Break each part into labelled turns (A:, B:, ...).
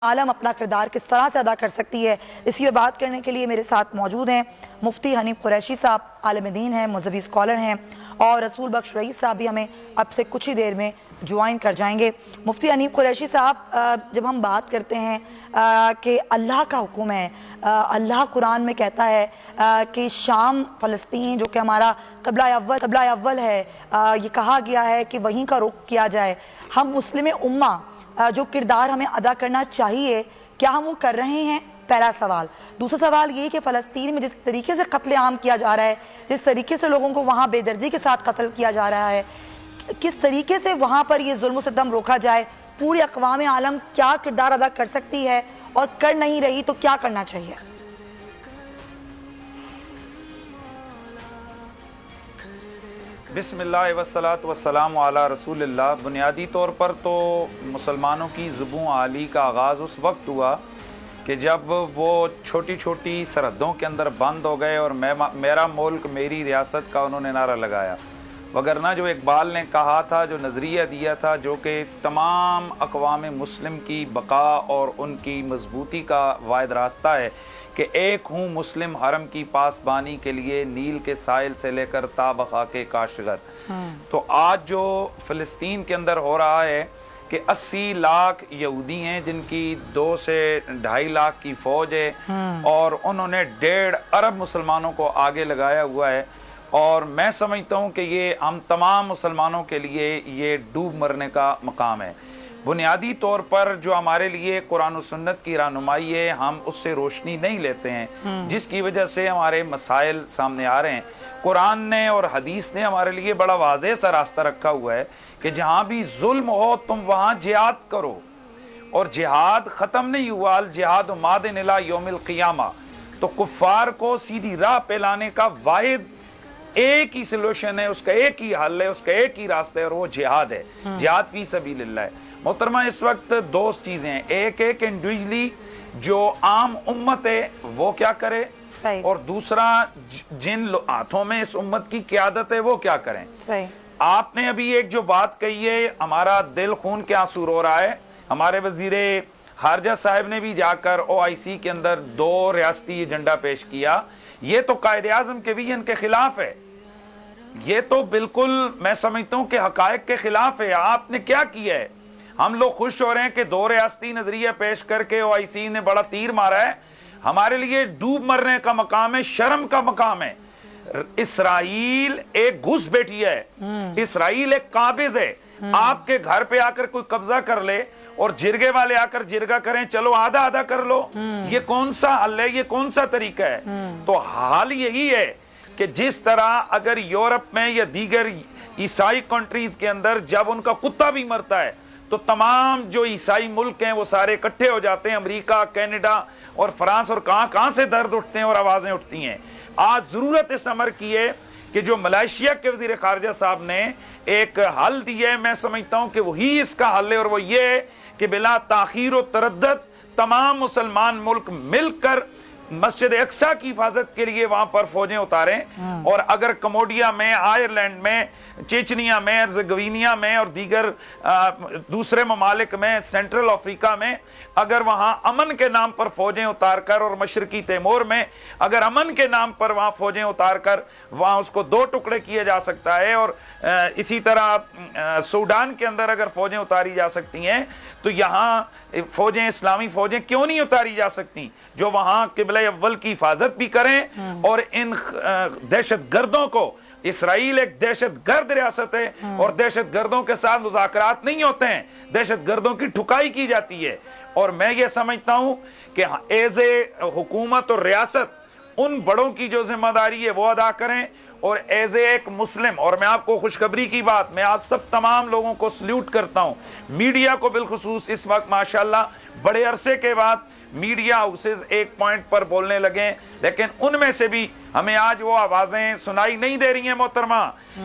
A: عالم اپنا کردار کس طرح سے ادا کر سکتی ہے، اسی پہ بات کرنے کے لیے میرے ساتھ موجود ہیں مفتی حنیف قریشی صاحب، عالم دین ہیں، مذہبی اسکالر ہیں، اور رسول بخش رئیس صاحب بھی ہمیں اب سے کچھ ہی دیر میں جوائن کر جائیں گے۔ مفتی حنیف قریشی صاحب، جب ہم بات کرتے ہیں کہ اللہ کا حکم ہے، اللہ قرآن میں کہتا ہے کہ شام فلسطین جو کہ ہمارا قبلہ اول ہے، یہ کہا گیا ہے کہ وہیں کا رخ کیا جائے۔ ہم مسلم امہ جو کردار ہمیں ادا کرنا چاہیے، کیا ہم وہ کر رہے ہیں؟ پہلا سوال۔ دوسرا سوال یہ کہ فلسطین میں جس طریقے سے قتل عام کیا جا رہا ہے، جس طریقے سے لوگوں کو وہاں بے دردی کے ساتھ قتل کیا جا رہا ہے، کس طریقے سے وہاں پر یہ ظلم و ستم روکا جائے؟ پوری اقوام عالم کیا کردار ادا کر سکتی ہے، اور کر نہیں رہی تو کیا کرنا چاہیے؟
B: بسم اللہ والصلاة والسلام علی رسول اللہ۔ بنیادی طور پر تو مسلمانوں کی زبوں عالی کا آغاز اس وقت ہوا کہ جب وہ چھوٹی چھوٹی سرحدوں کے اندر بند ہو گئے اور میرا ملک میری ریاست کا انہوں نے نعرہ لگایا، وگرنہ جو اقبال نے کہا تھا، جو نظریہ دیا تھا، جو کہ تمام اقوام مسلم کی بقا اور ان کی مضبوطی کا واحد راستہ ہے کہ ایک ہوں مسلم حرم کی پاسبانی کے لیے، نیل کے ساحل سے لے کر تا بخاک کاشغر۔ تو آج جو فلسطین کے اندر ہو رہا ہے کہ 80 لاکھ یہودی ہیں جن کی 2 سے 2.5 لاکھ کی فوج ہے، اور انہوں نے 1.5 ارب مسلمانوں کو آگے لگایا ہوا ہے، اور میں سمجھتا ہوں کہ یہ ہم تمام مسلمانوں کے لیے یہ ڈوب مرنے کا مقام ہے۔ بنیادی طور پر جو ہمارے لیے قرآن و سنت کی رہنمائی ہے، ہم اس سے روشنی نہیں لیتے ہیں، جس کی وجہ سے ہمارے مسائل سامنے آ رہے ہیں۔ قرآن نے اور حدیث نے ہمارے لیے بڑا واضح سا راستہ رکھا ہوا ہے کہ جہاں بھی ظلم ہو تم وہاں جہاد کرو، اور جہاد ختم نہیں ہوا، الجہاد مادن الی یوم القیامہ۔ تو کفار کو سیدھی راہ پہ لانے کا واحد ایک ہی سلوشن ہے، اس کا ایک ہی حل ہے، اس کا ایک ہی راستہ ہے، اور وہ جہاد ہے، جہاد فی سبیل اللہ ہے۔ محترمہ، اس وقت 2 چیزیں ہیں، ایک انڈیویجلی جو عام امت ہے وہ کیا کرے، اور دوسرا جن ہاتھوں میں اس امت کی قیادت ہے وہ کیا کریں۔ آپ نے ابھی ایک جو بات کہی ہے، ہمارا دل خون کے آنسو رو رہا ہے۔ ہمارے وزیر خارجہ صاحب نے بھی جا کر OIC کے اندر 2 ریاستی ایجنڈا پیش کیا۔ یہ تو قائد اعظم کے ویژن کے خلاف ہے، یہ تو بالکل میں سمجھتا ہوں کہ حقائق کے خلاف ہے۔ آپ نے کیا کیا ہے؟ ہم لوگ خوش ہو رہے ہیں کہ 2 ریاستی نظریہ پیش کر کے OIC نے بڑا تیر مارا ہے۔ ہمارے لیے ڈوب مرنے کا مقام ہے، شرم کا مقام ہے۔ اسرائیل ایک گھس بیٹھی ہے، اسرائیل ایک قابض ہے۔ آپ کے گھر پہ آ کر کوئی قبضہ کر لے اور جرگے والے آ کر جرگہ کریں، چلو آدھا آدھا کر لو، یہ کون سا حل ہے، یہ کون سا طریقہ ہے؟ تو حال یہی ہے کہ جس طرح اگر یورپ میں یا دیگر عیسائی کنٹریز کے اندر جب ان کا کتا بھی مرتا ہے تو تمام جو عیسائی ملک ہیں وہ سارے اکٹھے ہو جاتے ہیں، امریکہ، کینیڈا اور فرانس، اور کہاں سے درد اٹھتے ہیں اور آوازیں اٹھتی ہیں۔ آج ضرورت اس امر کی ہے کہ جو ملائیشیا کے وزیر خارجہ صاحب نے ایک حل دیا ہے، میں سمجھتا ہوں کہ وہی اس کا حل ہے، اور وہ یہ ہے کہ بلا تاخیر و تردد تمام مسلمان ملک مل کر مسجد اقصیٰ کی حفاظت کے لیے وہاں پر فوجیں اتاریں، اور اگر کموڈیا میں، آئرلینڈ میں، چیچنیا میں، ارزگوینیا میں اور دیگر دوسرے ممالک میں، سینٹرل افریقہ میں اگر وہاں امن کے نام پر فوجیں اتار کر، اور مشرقی تیمور میں اگر امن کے نام پر وہاں فوجیں اتار کر وہاں اس کو 2 ٹکڑے کیا جا سکتا ہے، اور اسی طرح سوڈان کے اندر اگر فوجیں اتاری جا سکتی ہیں، تو یہاں فوجیں، اسلامی فوجیں کیوں نہیں اتاری جا سکتی جو وہاں قبلہ اول کی حفاظت بھی کریں، اور ان دہشت گردوں کو، اسرائیل ایک دہشت گرد ریاست ہے اور دہشت گردوں کے ساتھ مذاکرات نہیں ہوتے ہیں، دہشت گردوں کی ٹھکائی کی جاتی ہے۔ اور میں یہ سمجھتا ہوں کہ ایز اے حکومت اور ریاست ان بڑوں کی جو ذمہ داری ہے وہ ادا کریں، اور ایز اے ایک مسلم، اور میں آپ کو خوشخبری کی بات، میں آپ سب تمام لوگوں کو سلیوٹ کرتا ہوں، میڈیا کو بالخصوص اس وقت ماشاءاللہ بڑے عرصے کے بعد میڈیا ہاؤسز ایک پوائنٹ پر بولنے لگے، لیکن ان میں سے بھی ہمیں آج وہ آوازیں سنائی نہیں دے رہی ہیں محترمہ،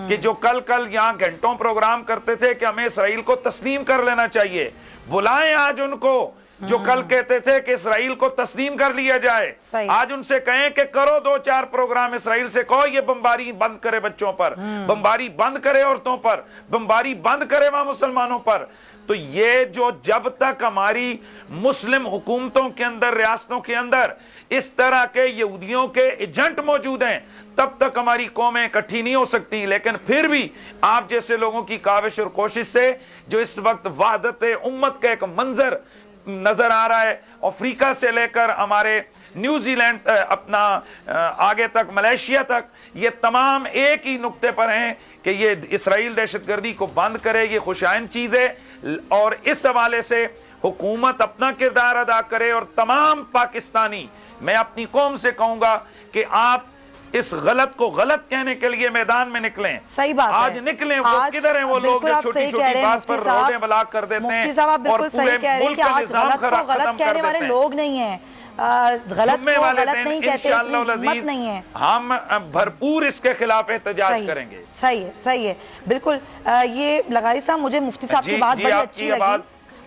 B: کہ جو کل یہاں گھنٹوں پروگرام کرتے تھے کہ ہمیں اسرائیل کو تسلیم کر لینا چاہیے۔ بلائیں آج ان کو جو کل کہتے تھے کہ اسرائیل کو تسلیم کر لیا جائے، آج ان سے کہیں کہ کرو 2-4 پروگرام، اسرائیل سے کہو یہ بمباری بند کرے بچوں پر، بمباری بند کرے عورتوں پر، بمباری بند کرے وہاں مسلمانوں پر۔ تو یہ جو جب تک ہماری مسلم حکومتوں کے اندر، ریاستوں کے اندر اس طرح کے یہودیوں کے ایجنٹ موجود ہیں، تب تک ہماری قومیں اکٹھی نہیں ہو سکتی. لیکن پھر بھی آپ جیسے لوگوں کی کاوش اور کوشش سے جو اس وقت وحدت امت کا ایک منظر نظر آ رہا ہے، افریقہ سے لے کر ہمارے نیوزی لینڈ اپنا آگے تک ملیشیا تک، یہ تمام ایک ہی نقطے پر ہیں کہ یہ اسرائیل دہشت گردی کو بند کرے. یہ خوشائن چیز ہے، اور اس حوالے سے حکومت اپنا کردار ادا کرے. اور تمام پاکستانی، میں اپنی قوم سے کہوں گا کہ آپ اس غلط کو غلط کہنے کے لیے میدان میں نکلیں.
A: صحیح بات ہے.
B: آج نکلیں. وہ کدھر ہیں وہ لوگ جو چھوٹی چھوٹی بات پر روڈیں بلاک کر دیتے ہیں؟
A: مفتی صاحب آپ بالکل صحیح کہہ رہے ہیں کہ آج غلط کو غلط کہنے والے لوگ نہیں ہیں، غلط کو غلط نہیں کہتے، اتنی ہمت نہیں ہے.
B: ہم بھرپور اس کے خلاف احتجاج کریں گے.
A: صحیح ہے، صحیح ہے، بالکل. یہ لغاری صاحب مجھے مفتی صاحب کی بات بڑی اچھی لگی.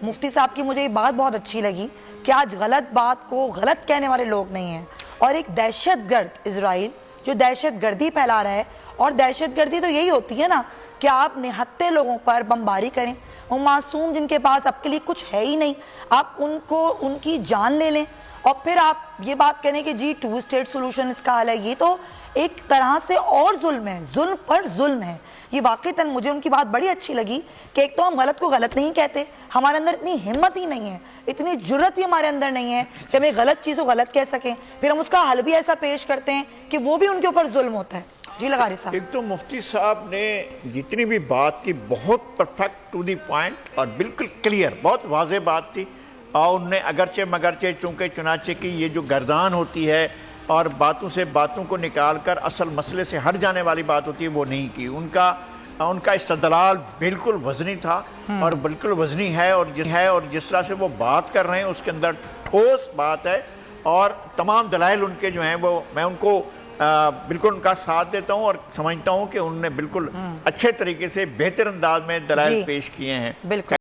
A: مفتی صاحب کی مجھے یہ بات بہت اچھی لگی کہ آج غلط بات کو غلط کہنے والے لوگ نہیں ہیں. اور ایک دہشت گرد اسرائیل جو دہشت گردی پھیلا رہا ہے، اور دہشت گردی تو یہی ہوتی ہے نا کہ آپ نہتے لوگوں پر بمباری کریں، وہ معصوم جن کے پاس آپ کے لیے کچھ ہے ہی نہیں، آپ ان کو ان کی جان لے لیں، اور پھر آپ یہ بات کریں کہ جی 2 اسٹیٹ سولوشن اس کا حل ہے. یہ تو ایک طرح سے اور ظلم ہے، ظلم پر ظلم ہے. یہ واقعتاً مجھے ان کی بات بڑی اچھی لگی کہ ایک تو ہم غلط کو غلط نہیں کہتے، ہمارے اندر اتنی ہمت ہی نہیں ہے، اتنی جرت ہی ہمارے اندر نہیں ہے کہ ہم ایک غلط چیز کو غلط کہہ سکیں، پھر ہم اس کا حل بھی ایسا پیش کرتے ہیں کہ وہ بھی ان کے اوپر ظلم ہوتا ہے. جی لغاری صاحب.
C: ایک تو مفتی صاحب نے جتنی بھی بات کی بہت پرفیکٹ ٹو دی پوائنٹ اور بالکل کلیئر، بہت واضح بات تھی. اور انہوں نے اگرچہ مگرچہ چونکہ چنانچہ کی یہ جو گردان ہوتی ہے اور باتوں سے باتوں کو نکال کر اصل مسئلے سے ہٹ جانے والی بات ہوتی ہے وہ نہیں کی. ان کا استدلال بالکل وزنی تھا اور بالکل وزنی ہے، اور جس طرح سے وہ بات کر رہے ہیں اس کے اندر ٹھوس بات ہے. اور تمام دلائل ان کے جو ہیں وہ میں ان کو بالکل ان کا ساتھ دیتا ہوں، اور سمجھتا ہوں کہ انہوں نے بالکل اچھے طریقے سے بہتر انداز میں دلائل پیش کیے ہیں.
A: بالکل.